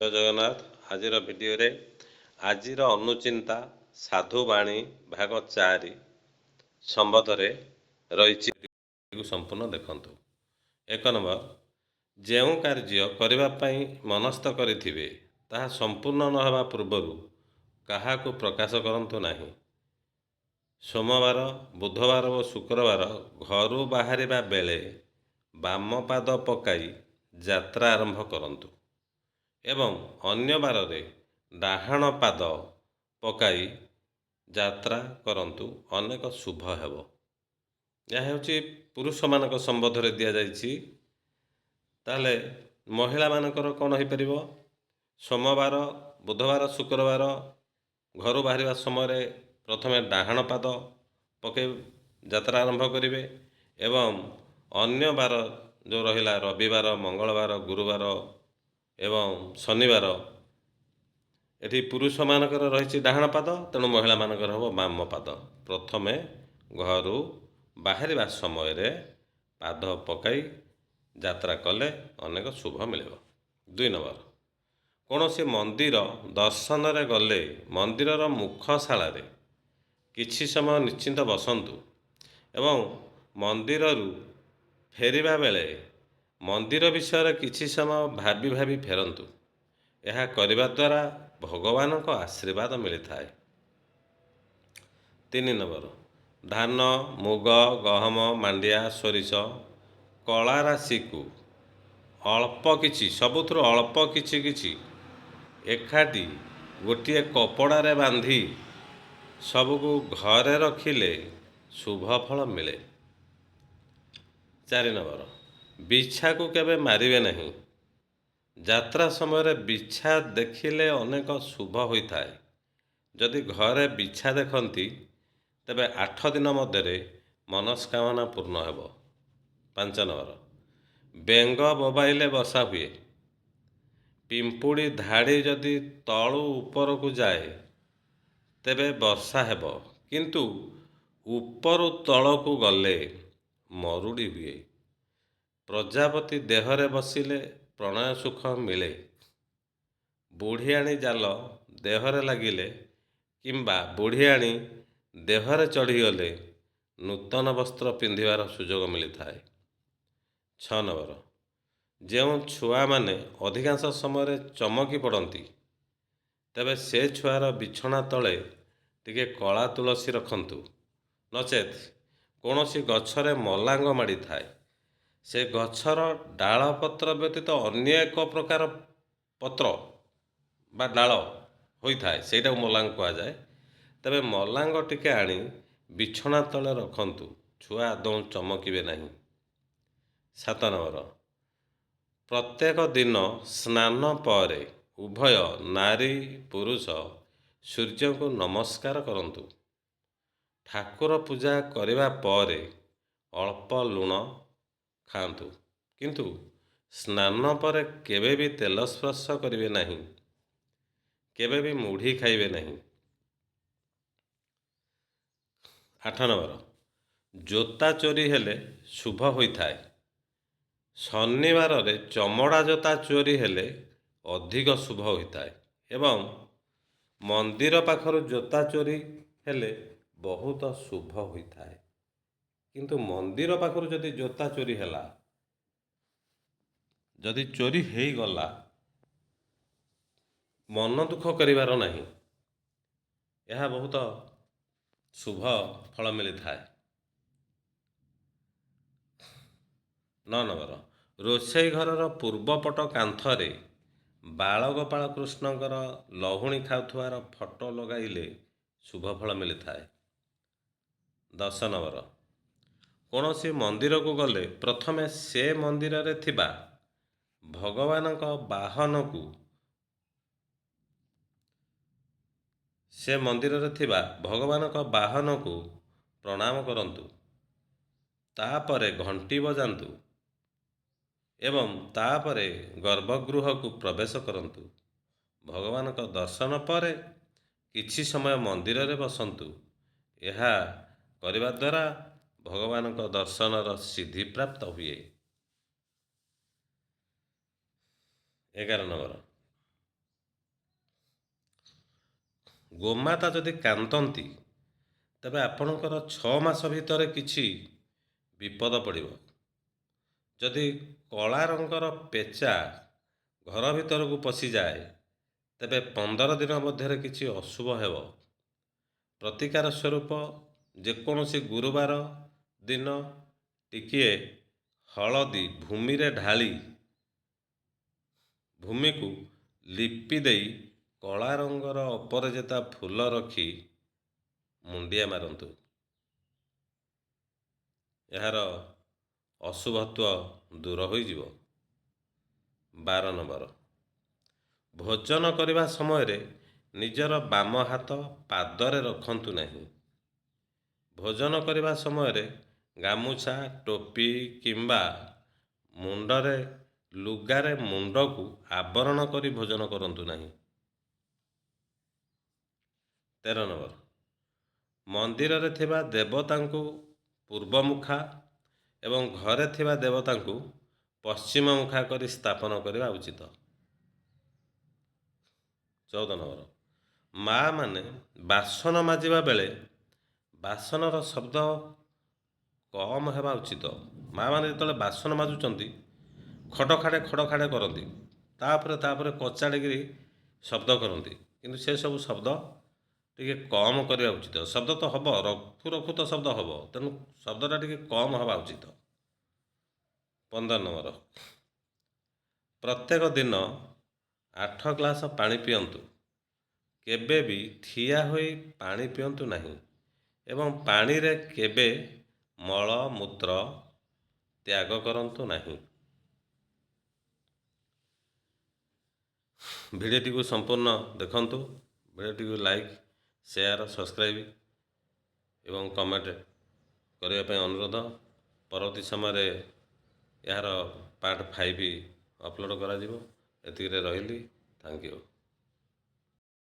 ଜୟ ଜଗନ୍ନାଥ। ଆଜିର ଭିଡ଼ିଓରେ ଆଜିର ଅନୁଚିନ୍ତା ସାଧୁବାଣୀ ଭାଗ 4 ସମ୍ବନ୍ଧରେ ରହିଛି। ସମ୍ପୂର୍ଣ୍ଣ ଦେଖନ୍ତୁ। 1 ନମ୍ବର, ଯେଉଁ କାର୍ଯ୍ୟ କରିବା ପାଇଁ ମନସ୍ଥ କରିଥିବେ ତାହା ସମ୍ପୂର୍ଣ୍ଣ ନ ହେବା ପୂର୍ବରୁ କାହାକୁ ପ୍ରକାଶ କରନ୍ତୁ ନାହିଁ। ସୋମବାର, ବୁଧବାର ଓ ଶୁକ୍ରବାର ଘରୁ ବାହାରିବା ବେଳେ ବାମ ପାଦ ପକାଇ ଯାତ୍ରା ଆରମ୍ଭ କରନ୍ତୁ ଏବଂ ଅନ୍ୟ ବାରରେ ଡାହାଣ ପାଦ ପକାଇ ଯାତ୍ରା କରନ୍ତୁ, ଅନେକ ଶୁଭ ହେବ। ଏହା ହେଉଛି ପୁରୁଷମାନଙ୍କ ସମ୍ବନ୍ଧରେ ଦିଆଯାଇଛି। ତାହେଲେ ମହିଳାମାନଙ୍କର କ'ଣ ହୋଇପାରିବ? ସୋମବାର, ବୁଧବାର, ଶୁକ୍ରବାର ଘରୁ ବାହାରିବା ସମୟରେ ପ୍ରଥମେ ଡାହାଣ ପାଦ ପକାଇ ଯାତ୍ରା ଆରମ୍ଭ କରିବେ ଏବଂ ଅନ୍ୟ ବାର ଯେଉଁ ରହିଲା ରବିବାର, ମଙ୍ଗଳବାର, ଗୁରୁବାର ଏବଂ ଶନିବାର, ଏଠି ପୁରୁଷମାନଙ୍କର ରହିଛି ଡାହାଣ ପାଦ, ତେଣୁ ମହିଳାମାନଙ୍କର ହେବ ବାମ ପାଦ। ପ୍ରଥମେ ଘରୁ ବାହାରିବା ସମୟରେ ପାଦ ପକାଇ ଯାତ୍ରା କଲେ ଅନେକ ଶୁଭ ମିଳିବ। 2 ନମ୍ବର, କୌଣସି ମନ୍ଦିର ଦର୍ଶନରେ ଗଲେ ମନ୍ଦିରର ମୁଖଶାଳାରେ କିଛି ସମୟ ନିଶ୍ଚିନ୍ତ ବସନ୍ତୁ ଏବଂ ମନ୍ଦିରରୁ ଫେରିବା ବେଳେ ମନ୍ଦିର ବିଷୟରେ କିଛି ସମୟ ଭାବି ଭାବି ଫେରନ୍ତୁ। ଏହା କରିବା ଦ୍ୱାରା ଭଗବାନଙ୍କ ଆଶୀର୍ବାଦ ମିଳିଥାଏ। 3 ନମ୍ବର, ଧାନ, ମୁଗ, ଗହମ, ମାଣ୍ଡିଆ, ସୋରିଷ, କଳା ରାଶିକୁ ଅଳ୍ପ କିଛି, ସବୁଥିରୁ ଅଳ୍ପ କିଛି କିଛି ଏକାଠି ଗୋଟିଏ କପଡ଼ାରେ ବାନ୍ଧି ସବୁକୁ ଘରେ ରଖିଲେ ଶୁଭ ଫଳ ମିଳେ। 4 ନମ୍ବର, ବିଛାକୁ କେବେ ମାରିବେ ନାହିଁ। ଯାତ୍ରା ସମୟରେ ବିଛା ଦେଖିଲେ ଅନେକ ଶୁଭ ହୋଇଥାଏ। ଯଦି ଘରେ ବିଛା ଦେଖନ୍ତି ତେବେ 8 ଦିନ ମଧ୍ୟରେ ମନସ୍କାମନା ପୂର୍ଣ୍ଣ ହେବ। 5 ନମ୍ବର, ବେଙ୍ଗ ବୋବାଇଲେ ବର୍ଷା ହୁଏ। ପିମ୍ପୁଡ଼ି ଧାଡ଼ି ଯଦି ତଳୁ ଉପରକୁ ଯାଏ ତେବେ ବର୍ଷା ହେବ, କିନ୍ତୁ ଉପରୁ ତଳକୁ ଗଲେ ମରୁଡ଼ି ହୁଏ। ପ୍ରଜାପତି ଦେହରେ ବସିଲେ ପ୍ରଣୟ ସୁଖ ମିଳେ। ବୁଢ଼ିଆଣୀ ଜାଲ ଦେହରେ ଲାଗିଲେ କିମ୍ବା ବୁଢ଼ିଆଣୀ ଦେହରେ ଚଢ଼ିଗଲେ ନୂତନ ବସ୍ତ୍ର ପିନ୍ଧିବାର ସୁଯୋଗ ମିଳିଥାଏ। 6 ନମ୍ବର, ଯେଉଁ ଛୁଆମାନେ ଅଧିକାଂଶ ସମୟରେ ଚମକି ପଡ଼ନ୍ତି ତେବେ ସେ ଛୁଆର ବିଛଣା ତଳେ ଟିକେ କଳା ତୁଳସୀ ରଖନ୍ତୁ, ନଚେତ୍ କୌଣସି ଗଛରେ ମଲାଙ୍ଗ ମାଡ଼ିଥାଏ, ସେ ଗଛର ଡାଳ ପତ୍ର ବ୍ୟତୀତ ଅନ୍ୟ ଏକ ପ୍ରକାର ପତ୍ର ବା ଡାଳ ହୋଇଥାଏ, ସେଇଟାକୁ ମଲାଙ୍ଗ କୁହାଯାଏ। ତେବେ ମଲାଙ୍ଗ ଟିକେ ଆଣି ବିଛଣା ତଳେ ରଖନ୍ତୁ, ଛୁଆ ଆଦୌ ଚମକିବେ ନାହିଁ। 7 ନମ୍ବର, ପ୍ରତ୍ୟେକ ଦିନ ସ୍ନାନ ପରେ ଉଭୟ ନାରୀ ପୁରୁଷ ସୂର୍ଯ୍ୟଙ୍କୁ ନମସ୍କାର କରନ୍ତୁ। ଠାକୁର ପୂଜା କରିବା ପରେ ଅଳ୍ପ ଲୁଣ ଖାଆନ୍ତୁ, କିନ୍ତୁ ସ୍ନାନ ପରେ କେବେ ବି ତେଲ ସ୍ପର୍ଶ କରିବେ ନାହିଁ, କେବେ ବି ମୁଢ଼ି ଖାଇବେ ନାହିଁ। 8 ନମ୍ବର, ଜୋତା ଚୋରି ହେଲେ ଶୁଭ ହୋଇଥାଏ। ଶନିବାରରେ ଚମଡ଼ା ଜୋତା ଚୋରି ହେଲେ ଅଧିକ ଶୁଭ ହୋଇଥାଏ ଏବଂ ମନ୍ଦିର ପାଖରୁ ଜୋତା ଚୋରି ହେଲେ ବହୁତ ଶୁଭ ହୋଇଥାଏ। କିନ୍ତୁ ମନ୍ଦିର ପାଖରୁ ଯଦି ଜୋତା ଚୋରି ହେଲା, ଯଦି ଚୋରି ହେଇଗଲା, ମନ ଦୁଃଖ କରିବାର ନାହିଁ, ଏହା ବହୁତ ଶୁଭ ଫଳ ମିଳିଥାଏ। 9 ନମ୍ବର, ରୋଷେଇ ଘରର ପୂର୍ବପଟ କାନ୍ଥରେ ବାଳଗୋପାଳ କୃଷ୍ଣଙ୍କର ଲହୁଣୀ ଖାଉଥିବାର ଫଟୋ ଲଗାଇଲେ ଶୁଭ ଫଳ ମିଳିଥାଏ। 10 ନମ୍ବର, କୌଣସି ମନ୍ଦିରକୁ ଗଲେ ପ୍ରଥମେ ସେ ମନ୍ଦିରରେ ଥିବା ଭଗବାନଙ୍କ ବାହନକୁ ପ୍ରଣାମ କରନ୍ତୁ, ତାପରେ ଘଣ୍ଟି ବଜାନ୍ତୁ ଏବଂ ତାପରେ ଗର୍ଭଗୃହକୁ ପ୍ରବେଶ କରନ୍ତୁ। ଭଗବାନଙ୍କ ଦର୍ଶନ ପରେ କିଛି ସମୟ ମନ୍ଦିରରେ ବସନ୍ତୁ। ଏହା କରିବା ଦ୍ୱାରା ଭଗବାନଙ୍କ ଦର୍ଶନର ସିଦ୍ଧିପ୍ରାପ୍ତ ହୁଏ। 11 ନମ୍ବର, ଗୋମାତା ଯଦି କାନ୍ଦନ୍ତି ତେବେ ଆପଣଙ୍କର 6 ମାସ ଭିତରେ କିଛି ବିପଦ ପଡ଼ିବ। ଯଦି କଳା ରଙ୍ଗର ପେଚା ଘର ଭିତରକୁ ପଶିଯାଏ ତେବେ 15 ଦିନ ମଧ୍ୟରେ କିଛି ଅଶୁଭ ହେବ। ପ୍ରତିକାର ସ୍ୱରୂପ ଯେକୌଣସି ଗୁରୁବାର ଦିନ ଟିକିଏ ହଳଦୀ ଭୂମିରେ ଢାଳି ଭୂମିକୁ ଲିପି ଦେଇ କଳା ରଙ୍ଗର ଅପରାଜିତା ଫୁଲ ରଖି ମୁଣ୍ଡିଆ ମାରନ୍ତୁ। ଏହାର ଅଶୁଭତ୍ୱ ଦୂର ହୋଇଯିବ। 12 ନମ୍ବର, ଭୋଜନ କରିବା ସମୟରେ ନିଜର ବାମ ହାତ ପାଦରେ ରଖନ୍ତୁ ନାହିଁ। ଭୋଜନ କରିବା ସମୟରେ ଗାମୁଛା, ଟୋପି କିମ୍ବା ମୁଣ୍ଡରେ ଲୁଗାରେ ମୁଣ୍ଡକୁ ଆବରଣ କରି ଭୋଜନ କରନ୍ତୁ ନାହିଁ। 13 ନମ୍ବର, ମନ୍ଦିରରେ ଥିବା ଦେବତାଙ୍କୁ ପୂର୍ବମୁଖା ଏବଂ ଘରେ ଥିବା ଦେବତାଙ୍କୁ ପଶ୍ଚିମ ମୁଖା କରି ସ୍ଥାପନ କରିବା ଉଚିତ। 14 ନମ୍ବର, ମା' ମାନେ ବାସନ ମାଜିବା ବେଳେ ବାସନର ଶବ୍ଦ କମ୍ ହେବା ଉଚିତ। ମା' ମାନେ ଯେତେବେଳେ ବାସନ ମାଜୁଛନ୍ତି ଖଡ଼ ଖାଡ଼େ କରନ୍ତି, ତାପରେ କଚାଡ଼ିକିରି ଶବ୍ଦ କରନ୍ତି, କିନ୍ତୁ ସେସବୁ ଶବ୍ଦ ଟିକେ କମ୍ କରିବା ଉଚିତ। ଶବ୍ଦ ତ ହେବ, ରଖୁ ତ ଶବ୍ଦ ହେବ, ତେଣୁ ଶବ୍ଦଟା ଟିକେ କମ୍ ହେବା ଉଚିତ। 15 ନମ୍ବର, ପ୍ରତ୍ୟେକ ଦିନ 8 ଗ୍ଲାସ ପାଣି ପିଅନ୍ତୁ। କେବେ ବି ଠିଆ ହୋଇ ପାଣି ପିଅନ୍ତୁ ନାହିଁ ଏବଂ ପାଣିରେ କେବେ ମଳ ମୂତ୍ର ତ୍ୟାଗ କରନ୍ତୁ ନାହିଁ। ଭିଡ଼ିଓଟିକୁ ସମ୍ପୂର୍ଣ୍ଣ ଦେଖନ୍ତୁ। ଭିଡ଼ିଓଟିକୁ ଲାଇକ୍, ସେୟାର, ସବସ୍କ୍ରାଇବ୍ ଏବଂ କମେଣ୍ଟ କରିବା ପାଇଁ ଅନୁରୋଧ। ପରବର୍ତ୍ତୀ ସମୟରେ ଏହାର ପାର୍ଟ 5 ଅପଲୋଡ଼ କରାଯିବ। ଏତିକିରେ ରହିଲି। Thank you.